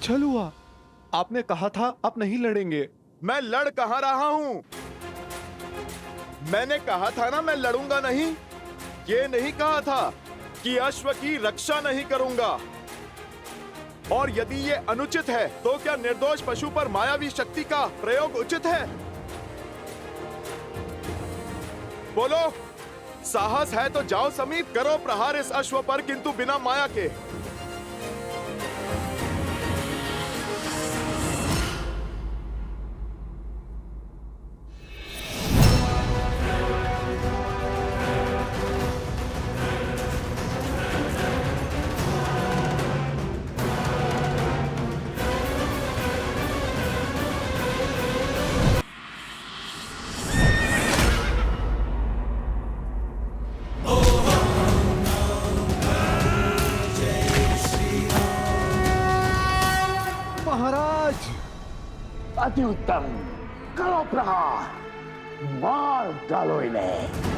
छल हुआ। आपने कहा था आप नहीं लड़ेंगे। मैं लड़ कहाँ रहा हूँ? मैंने कहा था ना मैं लड़ूंगा नहीं। ये नहीं कहा था कि अश्व की रक्षा नहीं करूंगा। और यदि ये अनुचित है तो क्या निर्दोष पशु पर मायावी शक्ति का प्रयोग उचित है? बोलो, साहस है तो जाओ समीप, करो प्रहार इस अश्व पर, किंतु बिना माया के। महाराज, अति उत्तम, करो प्रहार, मार डालो इन्हें।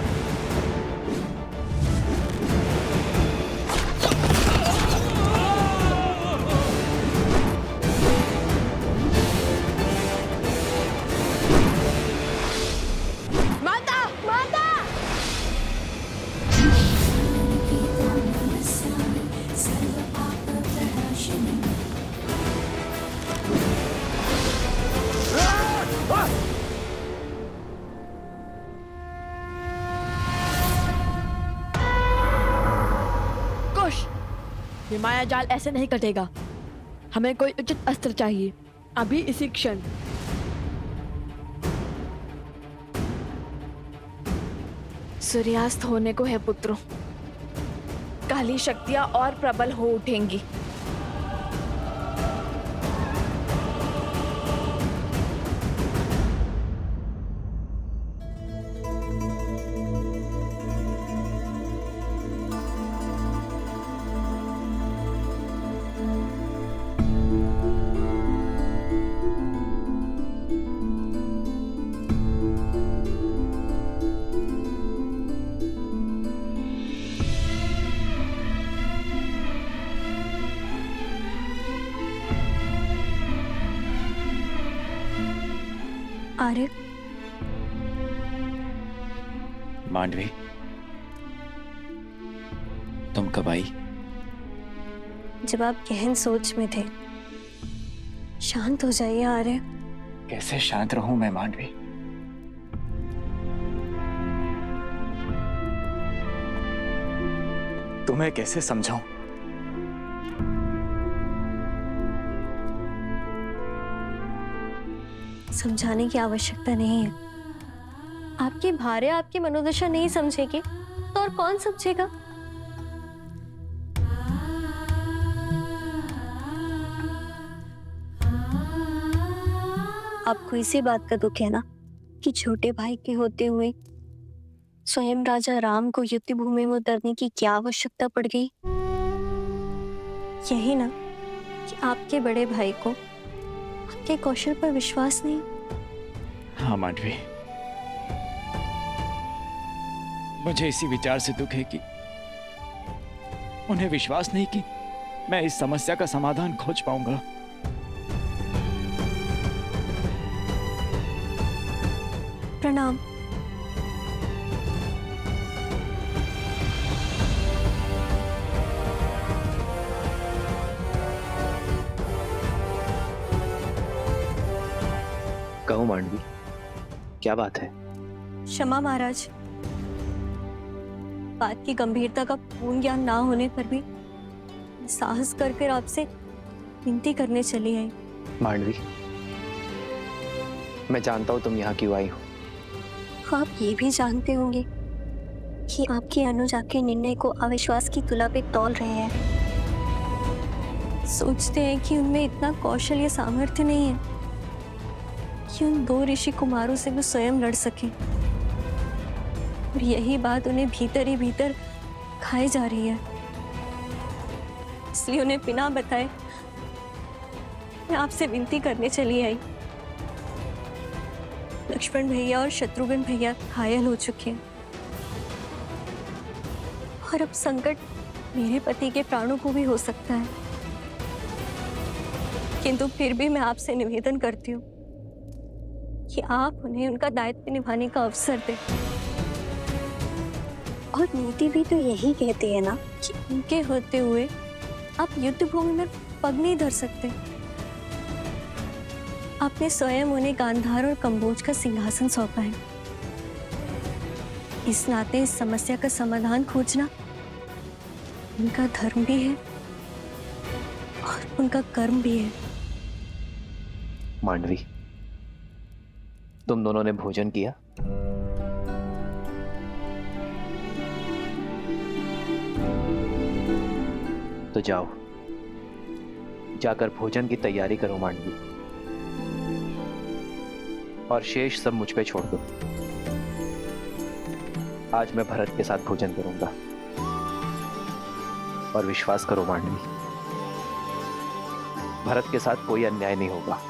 माता, माता! कुश, ये माया जाल ऐसे नहीं कटेगा। हमें कोई उचित अस्त्र चाहिए, अभी इसी क्षण। सूर्यास्त होने को है पुत्रों, काली शक्तियां और प्रबल हो उठेंगी। आर्य, मांडवी, तुम कब आई? जब आप गहन सोच में थे। शांत हो जाइए आर्य। कैसे शांत रहूं मैं मांडवी? तुम्हें कैसे समझाऊं? समझाने की आवश्यकता नहीं है। आपकी भार्य आपकी मनोदशा नहीं समझेगी तो और कौन समझेगा? आपको इसी बात का दुख है ना कि छोटे भाई के होते हुए स्वयं राजा राम को युद्ध भूमि में उतरने की क्या आवश्यकता पड़ गई? यही ना कि आपके बड़े भाई को आपके कौशल पर विश्वास नहीं। हाँ मांडवी, मुझे इसी विचार से दुख है कि उन्हें विश्वास नहीं कि मैं इस समस्या का समाधान खोज पाऊंगा। प्रणाम। कहो मांडवी, क्या बात है? क्षमा महाराज, बात की गंभीरता का पूर्ण ज्ञान ना होने पर भी साहस कर आपसे विनती करने चली आई। मांडवी, मैं जानता हूं तुम यहाँ क्यों आई हो। आप ये भी जानते होंगे कि आपके अनुज आपके निर्णय को अविश्वास की तुला पे तौल रहे हैं। सोचते हैं कि उनमें इतना कौशल या सामर्थ्य नहीं है कि उन दो ऋषि कुमारों से वो स्वयं लड़ सके। और यही बात उन्हें भीतर ही भीतर खाई जा रही है। इसलिए उन्हें बिना बताए मैं आपसे विनती करने चली आई। लक्ष्मण भैया और शत्रुघ्न भैया घायल हो चुके हैं और अब संकट मेरे पति के प्राणों को भी हो सकता है। किंतु फिर भी मैं आपसे निवेदन करती हूँ कि आप उन्हें उनका दायित्व निभाने का अवसर दें। और नीति भी तो यही कहती है ना कि उनके होते हुए आप युद्ध भूमि में पग नहीं धर सकते। आपने स्वयं उन्हें गांधार और कंबोज का सिंहासन सौंपा है। इस नाते इस समस्या का समाधान खोजना उनका धर्म भी है और उनका कर्म भी है। मांडवी, तुम दोनों ने भोजन किया? तो जाओ, जाकर भोजन की तैयारी करो मांडवी, और शेष सब मुझ पे छोड़ दो। आज मैं भरत के साथ भोजन करूंगा, और विश्वास करो मांडवी, भरत के साथ कोई अन्याय नहीं होगा।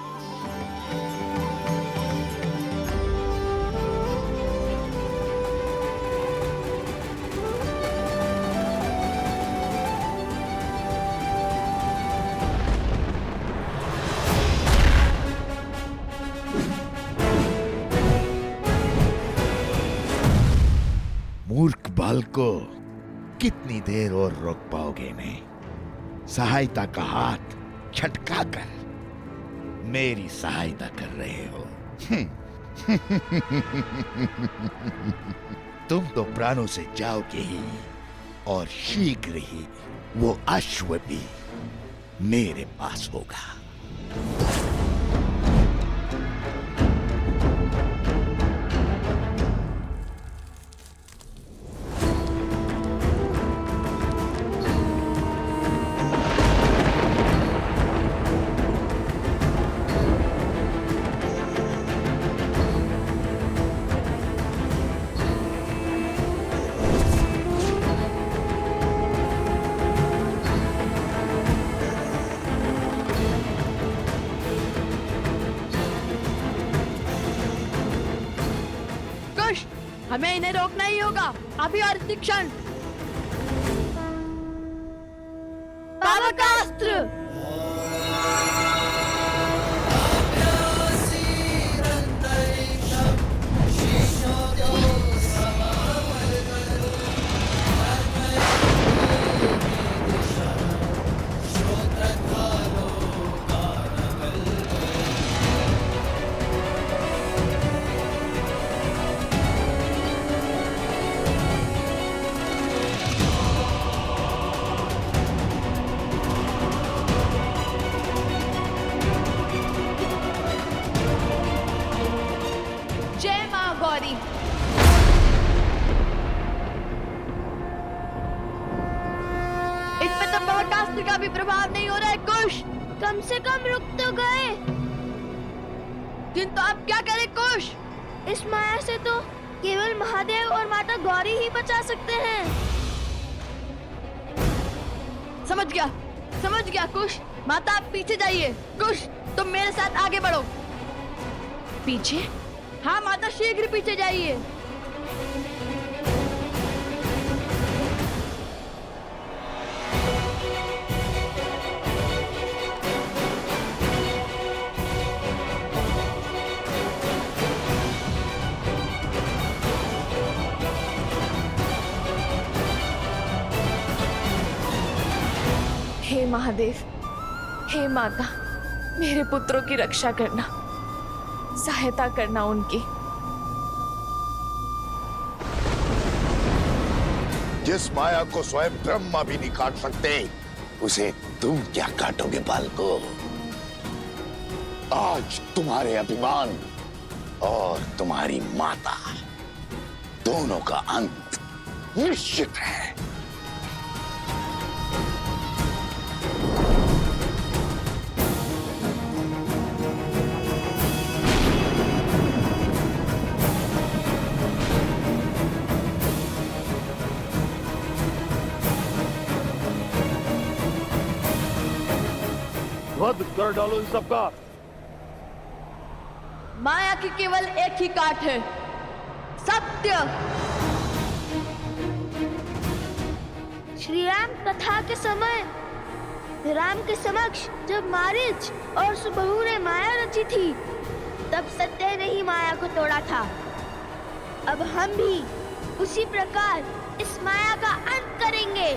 मूर्ख बाल को कितनी देर और रोक पाओगे इन्हें? सहायता का हाथ छटका कर मेरी सहायता कर रहे हो। तुम तो प्राणों से जाओगे ही, और शीघ्र ही वो अश्व भी मेरे पास होगा। हमें इन्हें रोकना ही होगा, अभी और इसी क्षण। पावकास्त्र! इसमें तो पावकास्त्र का भी प्रभाव नहीं हो रहा है कुश। कम से कम रुक तो गए। किंतु अब क्या करें कुश? इस माया से तो केवल महादेव और माता गौरी ही बचा सकते हैं। समझ गया कुश। माता आप पीछे जाइए, कुश तुम मेरे साथ आगे बढ़ो। पीछे? हाँ माता, शीघ्र पीछे जाइए। हे महादेव, हे माता, मेरे पुत्रों की रक्षा करना, सहायता करना उनकी। जिस माया को स्वयं ब्रह्मा भी नहीं काट सकते, उसे तुम क्या काटोगे बालको? आज तुम्हारे अभिमान और तुम्हारी माता दोनों का अंत निश्चित है। वध कर डालो इन सबका। माया की केवल एक ही काट है, सत्य। श्री राम कथा के समय राम के समक्ष जब मारीच और सुबहू ने माया रची थी, तब सत्य ने ही माया को तोड़ा था। अब हम भी उसी प्रकार इस माया का अंत करेंगे।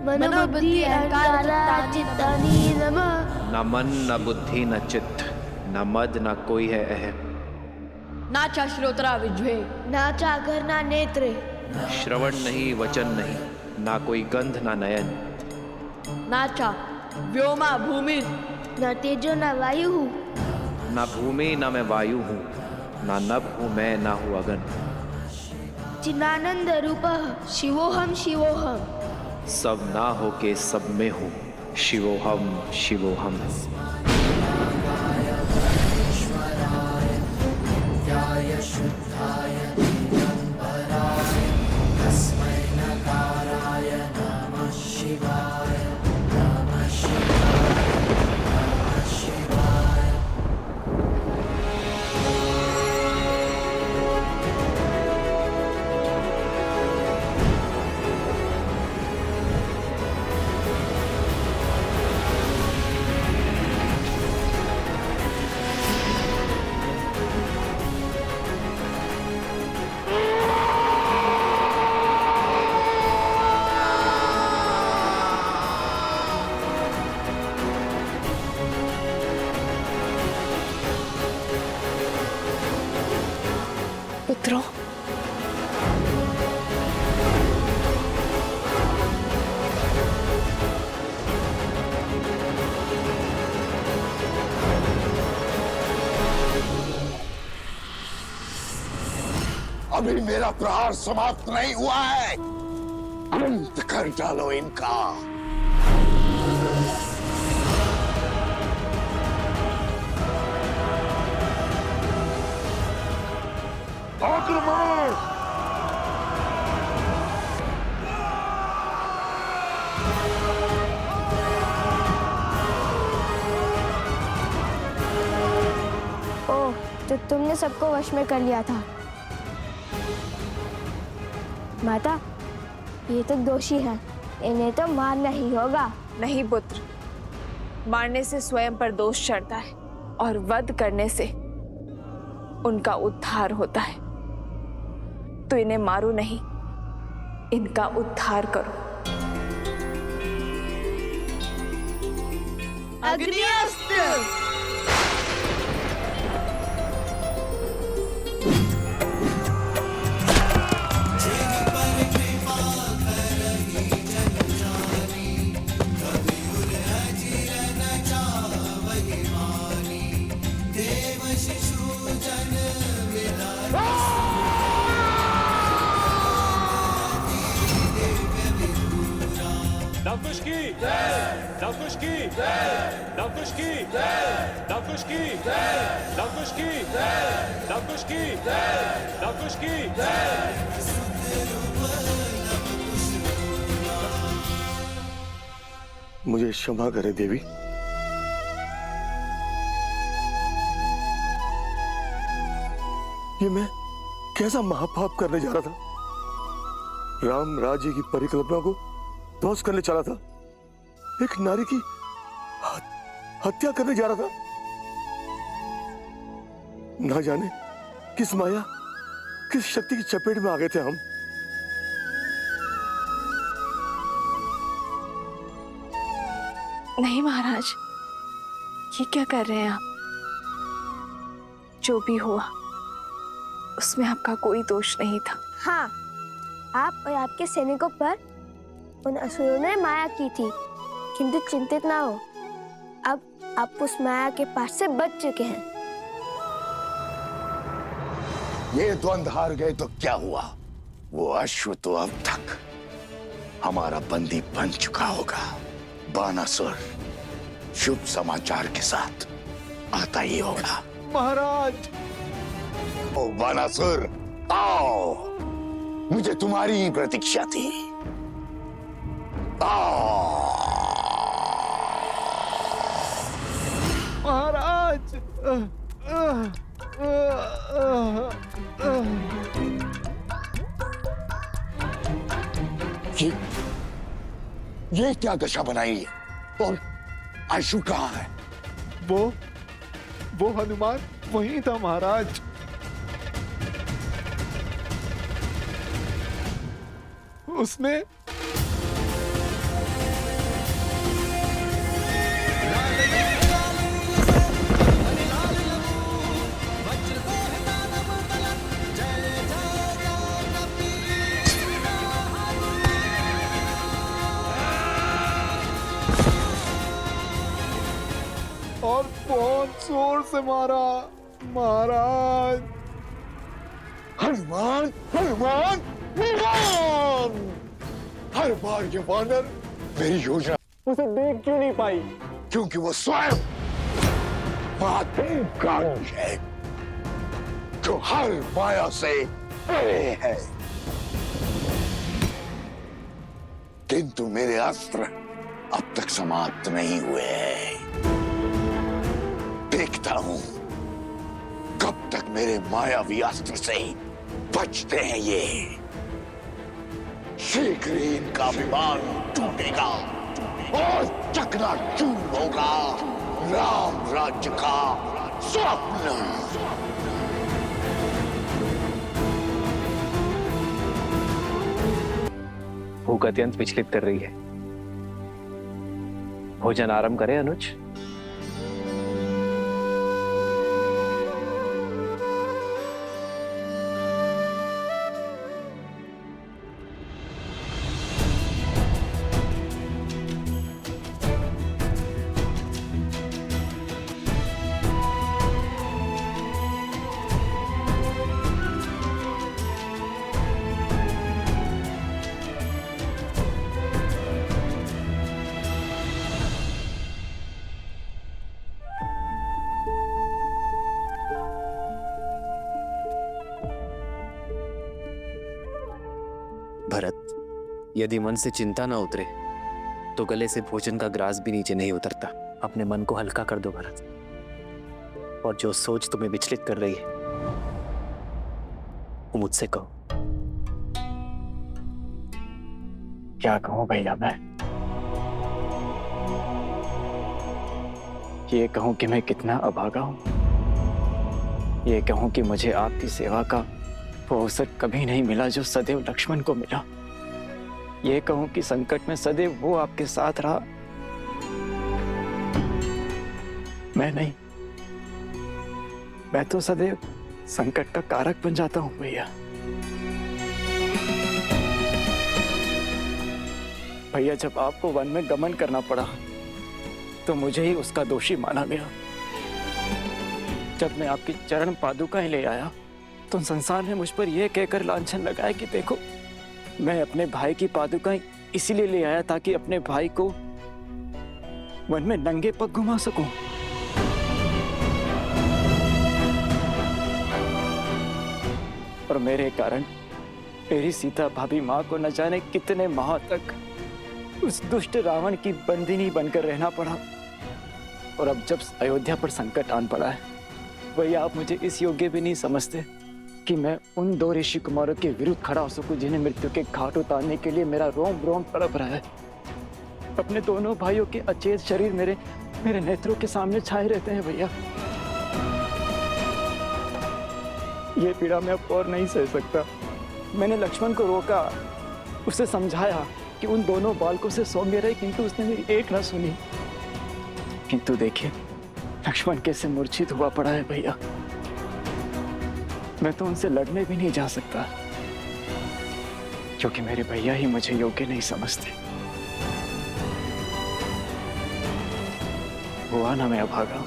मनोबुद्धि अहंकार चित्तानि नमः। न मन न बुद्धि न चित्त, न मद न कोई है अहम। नाचा श्रोत्रा विज्वे, नाचा घर ना नेत्र, श्रवण नहीं वचन नहीं, ना कोई गंध ना नयन। नाचा व्योमा भूमि, न तेजो न वायु, ना भूमि ना मैं वायु हूँ, ना नभ हूँ मैं, ना हूँ अगन। चिदानंद रूपः शिवोहम शिवोहम। सब ना हो के सब में हूँ, शिवोहम शिवोहम। पुत्रों, अभी मेरा प्रहार समाप्त नहीं हुआ है, अंत कर डालो इनका। आक्रमण! ओह, तो तुमने सबको वश में कर लिया था। माता, ये तो दोषी है, इन्हें तो मारना ही होगा। नहीं पुत्र, मारने से स्वयं पर दोष चढ़ता है और वध करने से उनका उद्धार होता है। तो इन्हें मारो नहीं, इनका उद्धार करो। अग्निअस्त्र! नवकुश की नवकुश की नवकुश की नवकुश की नवकुश की नवकुश की नवकुश की। मुझे क्षमा करे देवी। ये मैं कैसा महापाप करने जा रहा था। राम राज्य की परिकल्पना को ध्वस्त करने चला था, एक नारी की हत्या करने जा रहा था। ना जाने किस माया, किस शक्ति की चपेट में आ गए थे हम। नहीं महाराज, ये क्या कर रहे हैं आप? जो भी हुआ उसमें आपका कोई दोष नहीं था। हाँ, आप और आपके सैनिकों पर उन असुरों ने माया की थी, किंतु चिंतित ना हो, अब आप उस माया के पास से बच चुके हैं। ये द्वंद्व हार गए तो क्या हुआ? वो अश्व तो अब तक हमारा बंदी बन चुका होगा। बानासुर शुभ समाचार के साथ आता ही होगा। महाराज! ओ बानासुर, आओ, मुझे तुम्हारी ही प्रतीक्षा थी। महाराज! ये क्या दशा बनाई है? और आशु कहाँ है? वो हनुमान वहीं था महाराज। उसने और बहुत जोर से मारा महाराज। हनुमान हनुमान हनुमान! हर बार ये वानर मेरी योजना उसे देख क्यों नहीं पाई? क्योंकि वो स्वयं महादेव है जो हर माया से परे है। किंतु मेरे अस्त्र अब तक समाप्त नहीं हुए हैं। देखता हूं कब तक मेरे मायावी अस्त्र से बचते हैं ये। शीघ्र ही इनका विमान टूटेगा और चकनाचूर होगा राम राज्य का स्वप्न। भूख अत्यंत विचलित कर रही है। भोजन आरंभ करें अनुज। भरत, यदि मन से चिंता ना उतरे तो गले से भोजन का ग्रास भी नीचे नहीं उतरता। अपने मन को हल्का कर दो भरत, और जो सोच तुम्हें विचलित कर रही है वो मुझसे कहो। क्या कहूं भैया मैं? ये कहूं कि मैं कितना अभागा हूं, ये कहूं कि मुझे आपकी सेवा का वो अवसर कभी नहीं मिला जो सदैव लक्ष्मण को मिला। ये कहूं कि संकट में सदैव वो आपके साथ रहा, मैं नहीं। मैं तो सदैव संकट का कारक बन जाता हूं भैया। भैया, जब आपको वन में गमन करना पड़ा तो मुझे ही उसका दोषी माना गया। जब मैं आपकी चरण पादुकाएं ले आया तो संसार ने मुझ पर यह कहकर लांछन लगाया कि देखो, मैं अपने भाई की पादुकाएं इसीलिए ले आया ताकि अपने भाई को वन में नंगे पग घुमा सकूं। और मेरे कारण मेरी सीता भाभी मां को न जाने कितने माह तक उस दुष्ट रावण की बंदिनी बनकर रहना पड़ा। और अब जब अयोध्या पर संकट आन पड़ा है, वही आप मुझे इस योग्य भी नहीं समझते कि मैं उन दो ऋषि कुमारों के विरुद्ध खड़ा हो सकूं जिन्हें मृत्यु के घाट उतारने के लिए मेरा रोम रोम तड़प रहा है। अपने दोनों भाइयों के अचेत शरीर मेरे नेत्रों के सामने छाए रहते हैं भैया। ये पीड़ा मैं अब और नहीं सह सकता। मैंने लक्ष्मण को रोका, उसे समझाया कि उन दोनों बालकों से सौम्य रहे, किंतु उसने मेरी एक न सुनी। किंतु देखिए, लक्ष्मण कैसे मूर्छित हुआ पड़ा है भैया। मैं तो उनसे लड़ने भी नहीं जा सकता क्योंकि मेरे भैया ही मुझे योग्य नहीं समझते। हुआ ना मैं अभागा।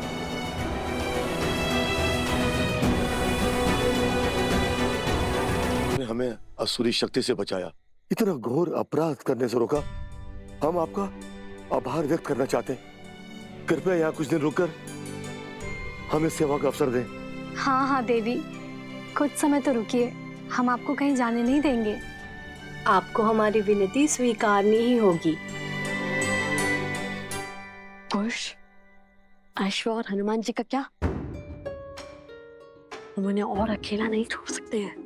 हमें असुरी शक्ति से बचाया, इतना घोर अपराध करने से रोका। हम आपका आभार व्यक्त करना चाहते हैं। कृपया यहाँ कुछ दिन रुककर हमें सेवा का अवसर दें। हाँ देवी, कुछ समय तो रुकिए, हम आपको कहीं जाने नहीं देंगे। आपको हमारी विनती स्वीकारनी ही होगी। कुश, अश्व और हनुमान जी का क्या? हम उन्हें और अकेला नहीं छोड़ सकते हैं।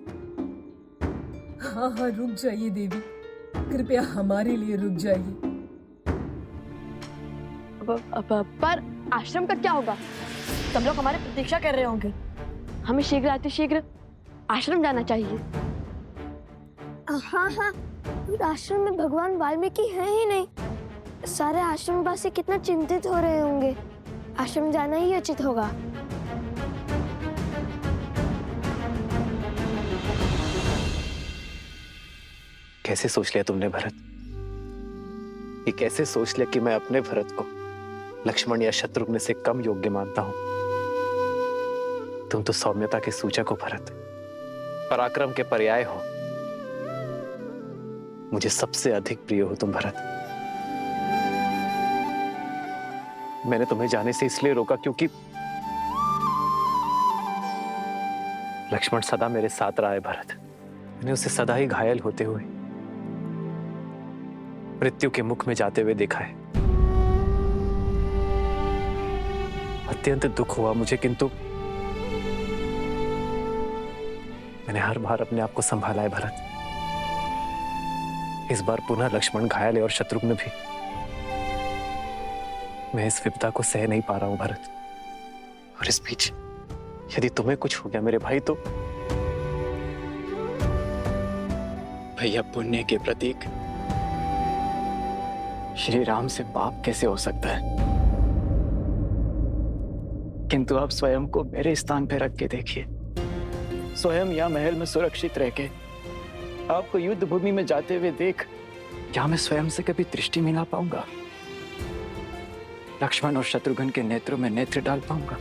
हाँ हाँ, रुक जाइए देवी, कृपया हमारे लिए रुक जाइए। पर आश्रम का क्या होगा? सब लोग हमारी प्रतीक्षा कर रहे होंगे। हमें शीघ्र अतिशीघ्र आश्रम जाना चाहिए। हाँ हाँ, आश्रम में भगवान वाल्मीकि है ही नहीं। सारे आश्रमवासी कितना चिंतित हो रहे होंगे। आश्रम जाना ही उचित होगा। कैसे सोच लिया तुमने भरत? ये कैसे सोच लिया कि मैं अपने भरत को लक्ष्मण या शत्रुघ्न से कम योग्य मानता हूं? तुम तो सौम्यता के सूचक हो भरत, पराक्रम के पर्याय हो। मुझे सबसे अधिक प्रिय हो तुम भरत। मैंने तुम्हें जाने से इसलिए रोका क्योंकि लक्ष्मण सदा मेरे साथ रहा है भरत। मैंने उसे सदा ही घायल होते हुए, मृत्यु के मुख में जाते हुए देखा है। अत्यंत दुख हुआ मुझे, किंतु मैंने हर बार अपने आप को संभाला है भरत। इस बार पुनः लक्ष्मण घायल है और शत्रुघ्न भी। मैं इस विपदा को सह नहीं पा रहा हूं भरत। और इस बीच यदि तुम्हें कुछ हो गया मेरे भाई, तो भैया, पुण्य के प्रतीक श्री राम से पाप कैसे हो सकता है? किंतु आप स्वयं को मेरे स्थान पर रख के देखिए। स्वयं या महल में सुरक्षित रह के आपको युद्ध भूमि में जाते हुए देख, क्या मैं स्वयं से कभी दृष्टि मिला पाऊंगा? लक्ष्मण और शत्रुघ्न के नेत्रों में नेत्र डाल पाऊंगा?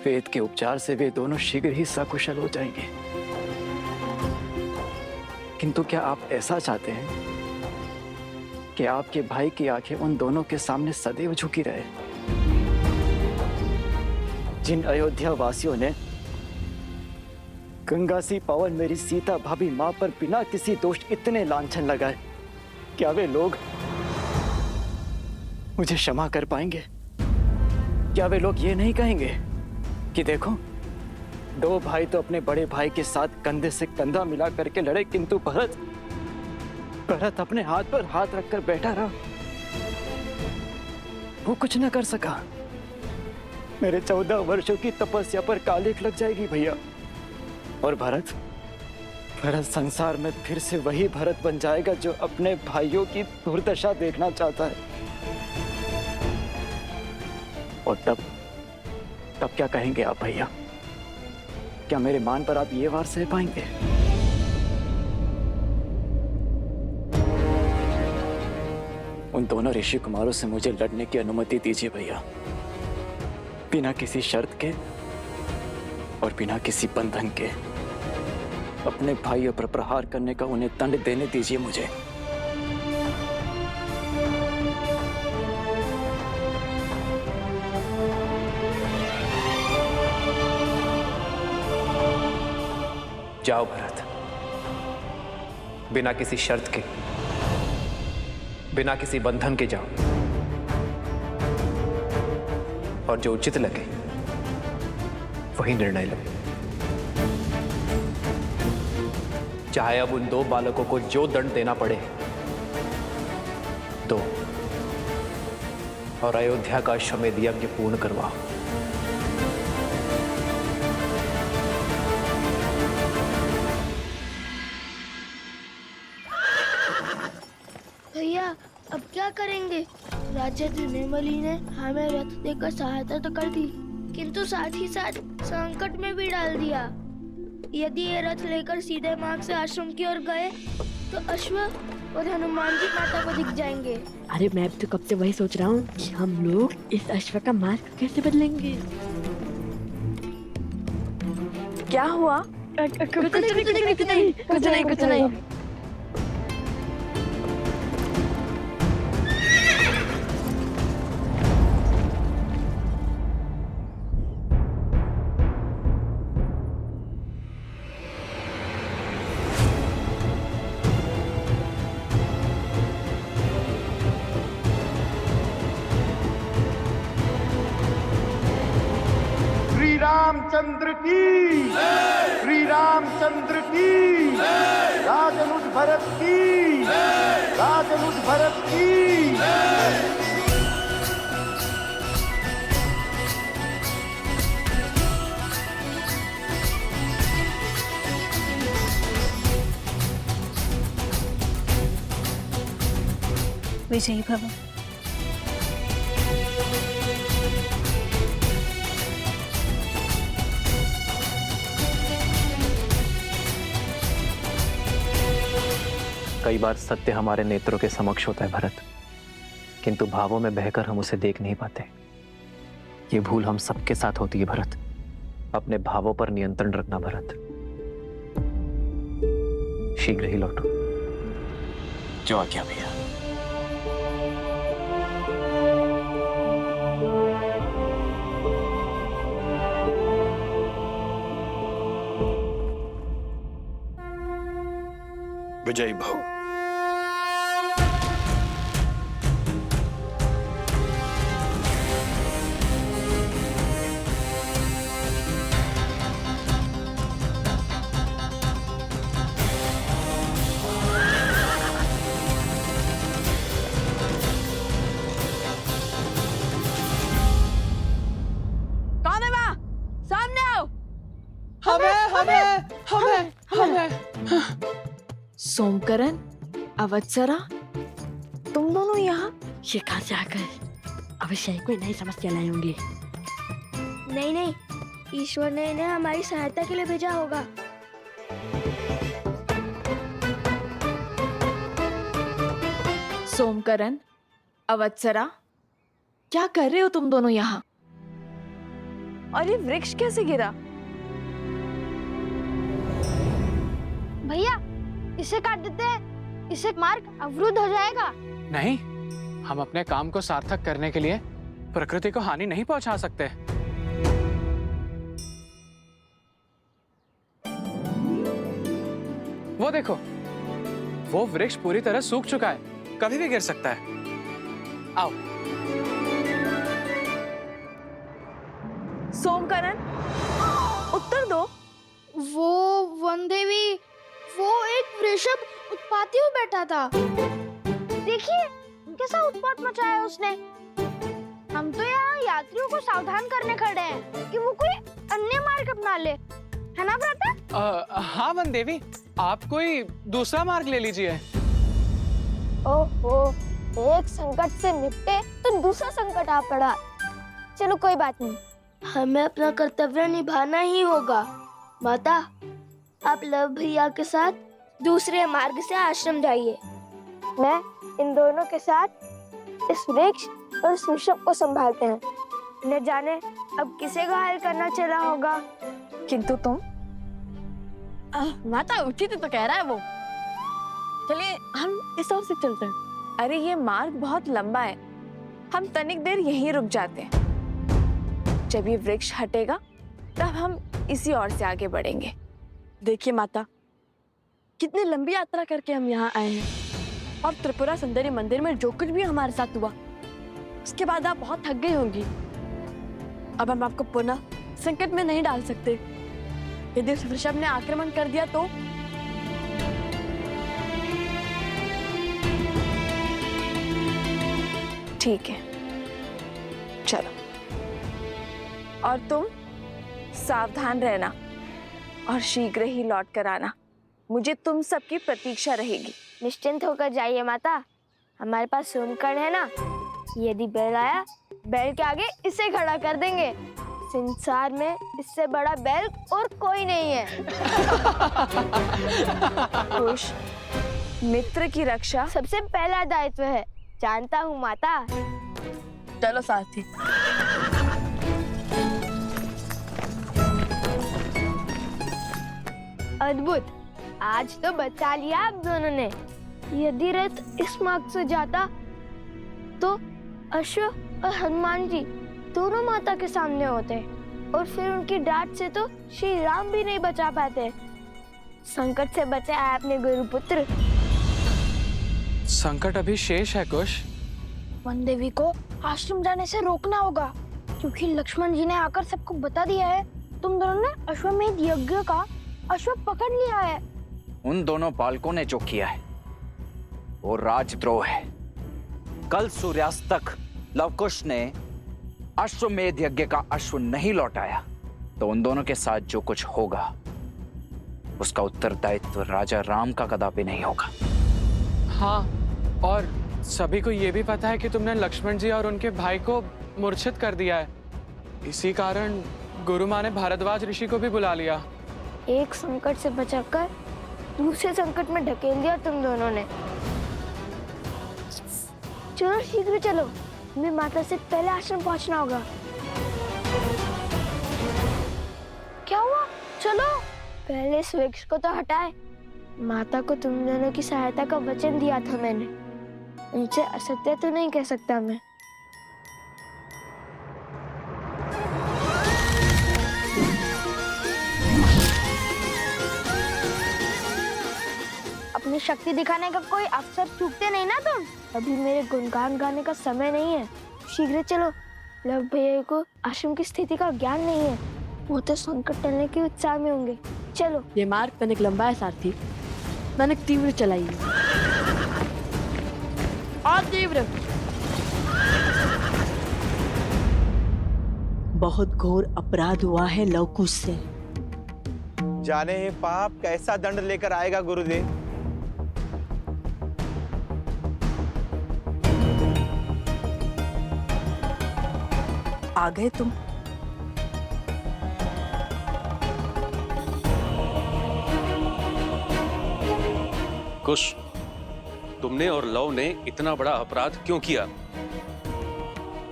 वेद के उपचार से वे दोनों शीघ्र ही सकुशल हो जाएंगे। किंतु क्या आप ऐसा चाहते हैं कि आपके भाई की आंखें उन दोनों के सामने सदैव झुकी रहे? जिन अयोध्या वासियों ने गंगा सी पावन मेरी सीता भाभी मां पर बिना किसी दोष इतने लांछन लगाए, क्या वे लोग मुझे क्षमा कर पाएंगे? क्या वे लोग ये नहीं कहेंगे कि देखो, दो भाई तो अपने बड़े भाई के साथ कंधे से कंधा मिला करके लड़े, किंतु भरत अपने हाथ पर हाथ रखकर बैठा रहा, वो कुछ न कर सका। मेरे 14 वर्षों की तपस्या पर कालिख लग जाएगी भैया। और भरत संसार में फिर से वही भरत बन जाएगा जो अपने भाइयों की दुर्दशा देखना चाहता है। और तब क्या कहेंगे आप भैया? क्या मेरे मान पर आप ये वार सह पाएंगे? उन दोनों ऋषि कुमारों से मुझे लड़ने की अनुमति दीजिए भैया, बिना किसी शर्त के और बिना किसी बंधन के। अपने भाइयों पर प्रहार करने का उन्हें दंड देने दीजिए मुझे। जाओ भरत, बिना किसी शर्त के, बिना किसी बंधन के जाओ, और जो उचित लगे वही निर्णय लो। चाहे अब उन दो बालकों को जो दंड देना पड़े दो, और अयोध्या का अश्वमेध यज्ञ पूर्ण करवाओ। भैया, अब क्या करेंगे? राजा धनेमली ने हमें रथ देकर सहायता तो कर दी, किंतु साथ ही साथ संकट में भी डाल दिया। यदि ये रथ लेकर सीधे मार्ग से आश्रम की ओर गए तो अश्व और हनुमान जी माता को दिख जाएंगे। अरे मैं तो कब से वही सोच रहा हूँ कि हम लोग इस अश्व का मार्ग कैसे बदलेंगे। क्या हुआ? कुछ नहीं। रामचंद्र की, श्री रामचंद्र की, राजनुज भरत की, राजनुज भरत की। विजयी भव। कई बार सत्य हमारे नेत्रों के समक्ष होता है भरत, किंतु भावों में बहकर हम उसे देख नहीं पाते। ये भूल हम सबके साथ होती है भरत। अपने भावों पर नियंत्रण रखना भरत। शीघ्र ही लौटो। जो आज्ञा भैया। विजयी भव। कौन है वहाँ? सामने आओ। हमें सोमकरण, अवत्सरा, तुम दोनों यहाँ? ये कहाँ से आकर अवश्य कोई नई समस्या लाई होंगी। नहीं नहीं, ईश्वर ने इन्हें हमारी सहायता के लिए भेजा होगा। सोमकरण, अवत्सरा, क्या कर रहे हो तुम दोनों यहाँ? और ये वृक्ष कैसे गिरा? भैया, इसे काट देते हैं, इससे मार्ग अवरुद्ध हो जाएगा। नहीं, हम अपने काम को सार्थक करने के लिए प्रकृति को हानि नहीं पहुंचा सकते। वो देखो, वो वृक्ष पूरी तरह सूख चुका है, कभी भी गिर सकता है। आओ। सोमकरण, उत्तर दो। वो वन देवी, वो एक वृषभ उत्पाती हुआ बैठा था। देखिए कैसा उत्पात मचाया उसने। हम तो यहाँ यात्रियों को सावधान करने खड़े हैं कि वो कोई अन्य मार्ग अपना ले, है ना भ्राता? हाँ वन देवी, आप कोई दूसरा मार्ग ले लीजिए। ओहो, एक संकट से निपटे तो दूसरा संकट आ पड़ा। चलो कोई बात नहीं, हमें अपना कर्तव्य निभाना ही होगा। माता, आप लव भैया के साथ दूसरे मार्ग से आश्रम जाइए। मैं इन दोनों के साथ इस वृक्ष और इस वृषभ को संभालते हैं। न जाने अब किसे घायल करना चला होगा। किंतु तुम? माता उचित तो कह रहा है वो। चलिए हम इस ओर से चलते हैं। अरे ये मार्ग बहुत लंबा है, हम तनिक देर यहीं रुक जाते हैं। जब ये वृक्ष हटेगा तब हम इसी ओर से आगे बढ़ेंगे। देखिए माता, कितनी लंबी यात्रा करके हम यहाँ आए हैं, और त्रिपुरा सुंदरी मंदिर में जो कुछ भी हमारे साथ हुआ, उसके बाद आप बहुत थक गई होंगी। अब हम आपको पुनः संकट में नहीं डाल सकते। यदि उस वृषभ ने आक्रमण कर दिया तो? ठीक है, चलो। और तुम सावधान रहना और शीघ्र ही लौट कर आना। मुझे तुम सबकी प्रतीक्षा रहेगी। निश्चिंत होकर जाइए माता, हमारे पास सोमकर्ण है ना। यदि बैल आया, बैल के आगे इसे खड़ा कर देंगे। संसार में इससे बड़ा बैल और कोई नहीं है। खुश, मित्र की रक्षा सबसे पहला दायित्व है, जानता हूँ माता। चलो साथी। अद्भुत, आज तो बचा लिया आप दोनों ने। यदि रथ इस मार्ग से जाता तो अश्व और हनुमान जी दोनों माता के सामने होते, और फिर उनकी डांट से तो श्री राम भी नहीं बचा पाते। संकट से बचा है अपने गुरुपुत्र। संकट अभी शेष है कुश। वन देवी को आश्रम जाने से रोकना होगा, क्योंकि लक्ष्मण जी ने आकर सबको बता दिया है तुम दोनों ने अश्वमेध यज्ञ का अश्व पकड़ लिया है। उन दोनों बालकों ने जो किया है वो राजद्रोह है। कल सूर्यास्त तक लवकुश ने अश्वमेध यज्ञ का अश्व नहीं लौटाया तो उन दोनों के साथ जो कुछ होगा उसका उत्तरदायित्व राजा राम का कदापि नहीं होगा। हाँ, और सभी को ये भी पता है कि तुमने लक्ष्मण जी और उनके भाई को मूर्छित कर दिया है। इसी कारण गुरु माँ ने भारद्वाज ऋषि को भी बुला लिया। एक संकट से बचाकर दूसरे संकट में ढकेल दिया तुम दोनों ने। चलो शीघ्र चलो, हमें माता से पहले आश्रम पहुंचना होगा। क्या हुआ? चलो पहले इस वृक्ष को तो हटाए। माता को तुम दोनों की सहायता का वचन दिया था मैंने, उनसे असत्य तो नहीं कह सकता मैं। अपनी शक्ति दिखाने का कोई अवसर चूकते नहीं ना तुम। अभी मेरे गुणगान गाने का समय नहीं है, शीघ्र चलो। लव भैया को आश्रम की स्थिति का ज्ञान नहीं है, वो तो संकट टलने के उत्साह में होंगे। चलो। ये मार्ग तनिक लंबा है सारथी, तनिक तीव्र चलाइए। और तीव्र। बहुत घोर अपराध हुआ है लवकुश से। जाने ये पाप कैसा दंड लेकर आएगा गुरुदेव। आ गए तुम। कुश, तुमने और लव ने इतना बड़ा अपराध क्यों किया?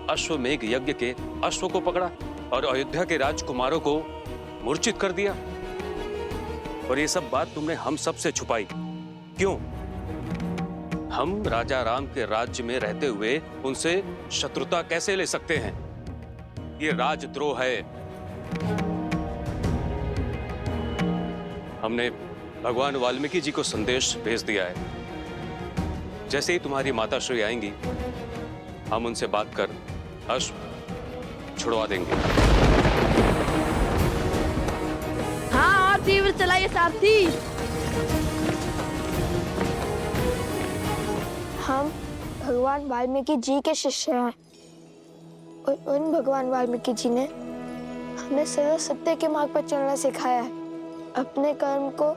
अश्वमेघ यज्ञ के अश्व को पकड़ा और अयोध्या के राजकुमारों को मूर्छित कर दिया, और ये सब बात तुमने हम सब से छुपाई क्यों? हम राजा राम के राज्य में रहते हुए उनसे शत्रुता कैसे ले सकते हैं? ये राजद्रोह है। हमने भगवान वाल्मीकि जी को संदेश भेज दिया है। जैसे ही तुम्हारी माता श्री आएंगी, हम उनसे बात कर अश्व छुड़वा देंगे। हाँ, और तीव्र चलाइए सारथी। हम भगवान वाल्मीकि जी के शिष्य हैं और उन भगवान वाल्मीकि जी ने हमें सदा सत्य के मार्ग पर चलना सिखाया है, अपने कर्म को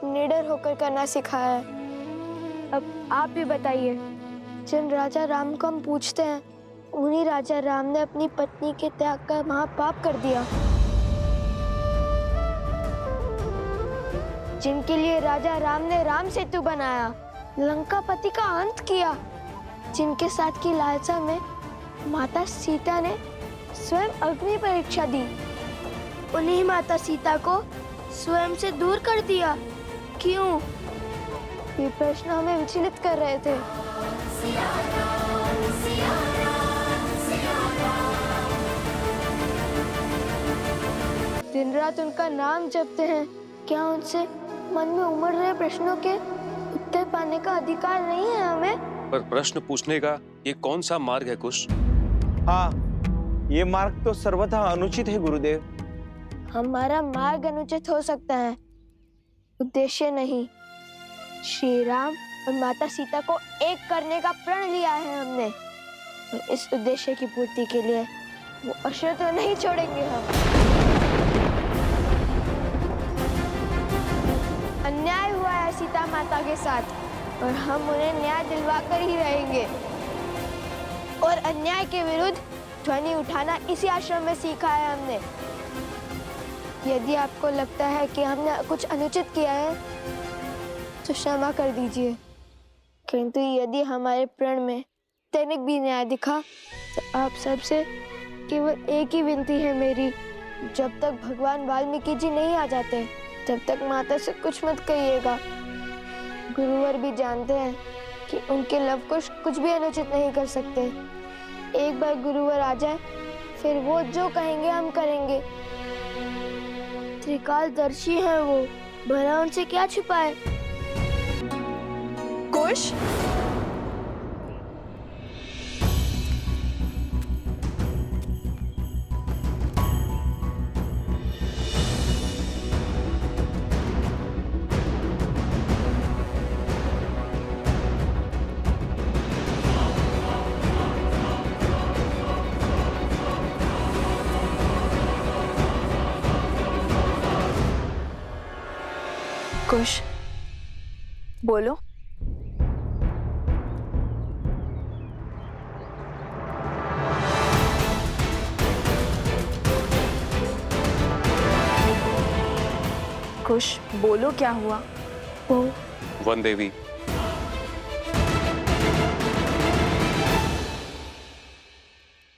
निडर होकर करना सिखाया है। अब आप भी बताइए, जिन राजा राम को हम पूछते हैं उन्हीं राजा राम ने अपनी पत्नी के त्याग का महापाप कर दिया। जिनके लिए राजा राम ने राम सेतु बनाया, लंकापति का अंत किया, जिनके साथ की लालसा में माता सीता ने स्वयं अग्नि परीक्षा दी, उन्हीं माता सीता को स्वयं से दूर कर दिया। क्यों? ये प्रश्न हमें विचलित कर रहे थे। दिन रात उनका नाम जपते हैं, क्या उनसे मन में उमड़ रहे प्रश्नों के उत्तर पाने का अधिकार नहीं है हमें? पर प्रश्न पूछने का ये कौन सा मार्ग है कुश? हाँ, ये मार्ग तो सर्वथा अनुचित है गुरुदेव। हमारा मार्ग अनुचित हो सकता है, उद्देश्य नहीं। श्री राम और माता सीता को एक करने का प्रण लिया है हमने, और इस उद्देश्य की पूर्ति के लिए वो अश्व तो नहीं छोड़ेंगे हम। अन्याय हुआ है सीता माता के साथ और हम उन्हें न्याय दिलवा कर ही रहेंगे। और अन्याय के विरुद्ध ध्वनि उठाना इसी आश्रम में सीखा है हमने। यदि आपको लगता है कि हमने कुछ अनुचित किया है तो क्षमा कर दीजिए, किंतु यदि हमारे प्रण में तनिक भी न्याय दिखा तो आप सबसे केवल एक ही विनती है मेरी, जब तक भगवान वाल्मीकि जी नहीं आ जाते तब तक माता से कुछ मत कहिएगा। गुरुवर भी जानते हैं कि उनके लवकुश कुछ भी अनुचित नहीं कर सकते। एक बार गुरुवर आ जाए फिर वो जो कहेंगे हम करेंगे। त्रिकालदर्शी हैं वो, भला उनसे क्या छिपाए। कुश, कुश, बोलो। कुश, बोलो क्या हुआ? वन देवी,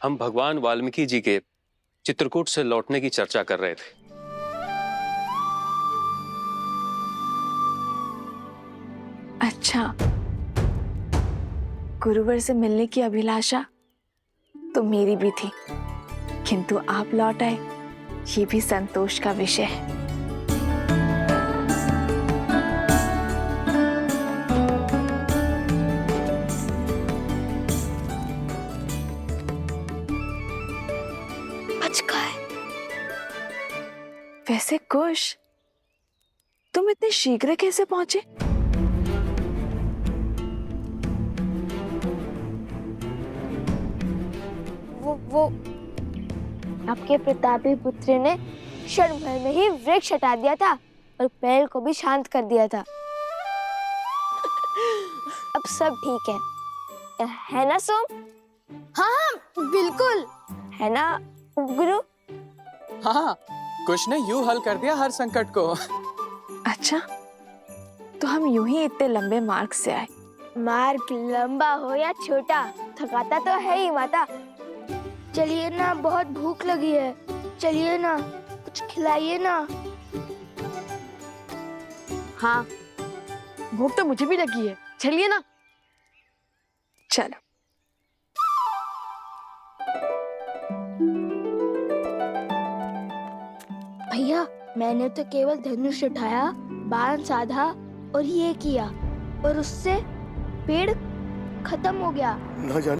हम भगवान वाल्मीकि जी के चित्रकूट से लौटने की चर्चा कर रहे थे। अच्छा, गुरुवर से मिलने की अभिलाषा तो मेरी भी थी, किंतु आप लौट आए, ये भी संतोष का विषय है। वैसे कुश, तुम इतने शीघ्र कैसे पहुंचे? वो आपके प्रतापी पुत्र ने क्षण भर में ही वृक्ष हटा दिया था और पेड़ को भी शांत कर दिया था। अब सब ठीक है ना सोम? हाँ, बिल्कुल है ना गुरु? हाँ, कुश ने यूं हल कर दिया हर संकट को। अच्छा, तो हम यूं ही इतने लंबे मार्ग से आए। मार्ग लंबा हो या छोटा, थकाता तो है ही माता। चलिए ना, बहुत भूख लगी है, चलिए ना, कुछ खिलाइए ना। हाँ, भूख तो मुझे भी लगी है, चलिए ना। चलो। भैया, मैंने तो केवल धनुष उठाया, बाण साधा और ये किया, और उससे पेड़ खत्म हो गया। ना जाने